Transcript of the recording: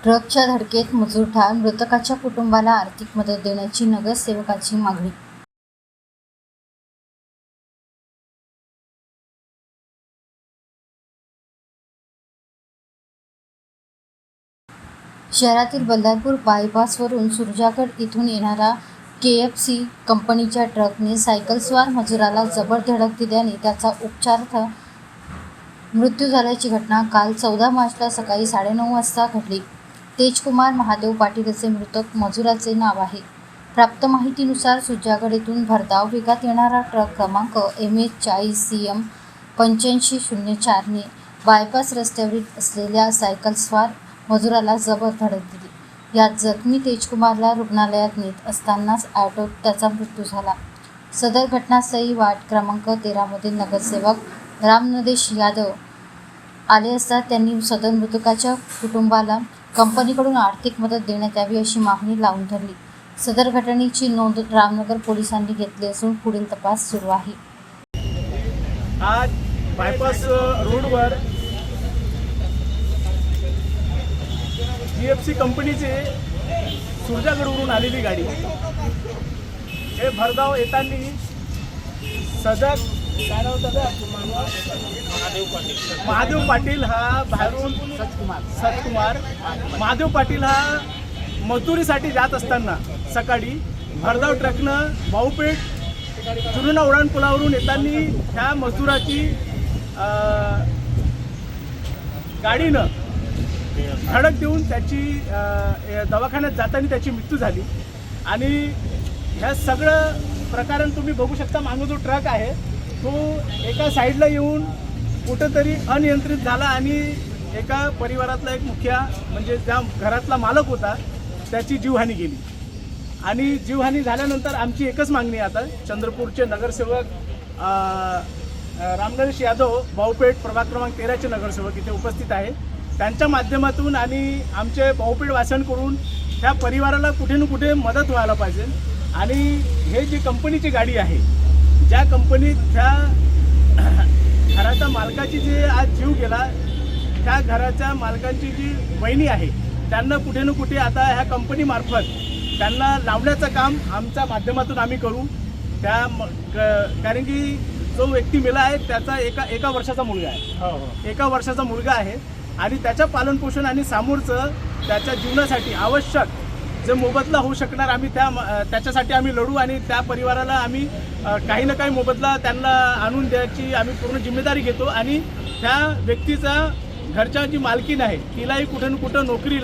ट्रकच्या धडकेत मजूर ठार, मृतकाच्या कुटुंबाला आर्थिक मदत देण्याची नगरसेवकाची मागणी. शहरातील बल्लारपूर बायपासवरून सुरजागड इथून येणारा KFC कंपनीच्या ट्रकने सायकलस्वार मजुराला जबर धडक दिल्याने त्याचा उपचारार्थ मृत्यू झाल्याची घटना काल 14 मार्चला सकाळी 9:30 वाजता घडली. तेजकुमार महादेव पाटील असे मृतक मजुराचे नाव आहे. प्राप्त माहितीनुसार सुरजागड येथून भरधाव वेगात येणारा ट्रक क्रमांक MH 40 CM 8504 ने बायपास रस्त्यावरील असलेल्या सायकलस्वार मजुराला जबर धडक दिली. यात जखमी तेजकुमारला रुग्णालयात नेत असतानाच ऑटोत त्याचा मृत्यू झाला. सदर घटनास्थळी वार्ड क्रमांक 13 मधील नगरसेवक रामनदेश यादव आले असता त्यांनी सदर मृतकाच्या कुटुंबाला कंपनीकडून आर्थिक मदत देण्यात यावी अशी मागणी लावून धरली. सदर घटनेची नोंद रामनगर पोलिसांनी घेतली असून पुढील तपास सुरू आहे. आज बायपास रोडवर KFC कंपनीचे सुरजागडवरून आलेली गाडी हे भरधाव येताना सजग महादेव पाटील हा बाहेरून सचकुमार महादेव पाटील हा मजुरीसाठी जात असताना सकाळी भरधाव ट्रकनं भाऊपेठ जुना उड्डाण पुलावरून येताना ह्या मजुराची गाडीनं धडक देऊन त्याची दवाखान्यात जाताना त्याची मृत्यू झाली. आणि ह्या सगळं प्रकरण तुम्ही बघू शकता. मागं जो ट्रक आहे तो एका साईडला येऊन कुठंतरी अनियंत्रित झाला आणि एका परिवारातला एक मुखिया म्हणजे ज्या घरातला मालक होता त्याची जीवहानी गेली. आणि जीवहानी झाल्यानंतर आमची एकच मागणी आहे आता चंद्रपूरचे नगरसेवक रामनदेश यादव भाऊपेठ प्रभाग क्रमांक 13चे नगरसेवक इथे उपस्थित आहे. त्यांच्या माध्यमातून आणि आमचे भाऊपेठ वासियांकडून ह्या परिवाराला कुठे ना कुठे मदत व्हायला पाहिजे. आणि हे जी कंपनीची गाडी आहे ज्या कंपनीत त्या घराच्या मालकाची जे आज जीव गेला त्या घराच्या मालकांची जी वहिनी आहे त्यांना कुठे ना कुठे आता ह्या कंपनीमार्फत त्यांना लावण्याचं काम आमच्या माध्यमातून आम्ही करू. कारण की जो व्यक्ती मेला आहे त्याचा एका वर्षाचा मुलगा आहे. 1 वर्षाचा मुलगा आहे आणि त्याच्या पालनपोषण आणि समोरचं त्याच्या जीवनासाठी आवश्यक जे मोबदला होऊ शकणार आम्ही त्याच्यासाठी आम्ही लढू. आणि त्या परिवाराला आम्ही काही ना काही मोबदला त्यांना आणून द्यायची आम्ही पूर्ण जिम्मेदारी घेतो. आणि त्या व्यक्तीचा घरच्या जी मालकीण आहे तिलाही कुठं ना कुठं नोकरी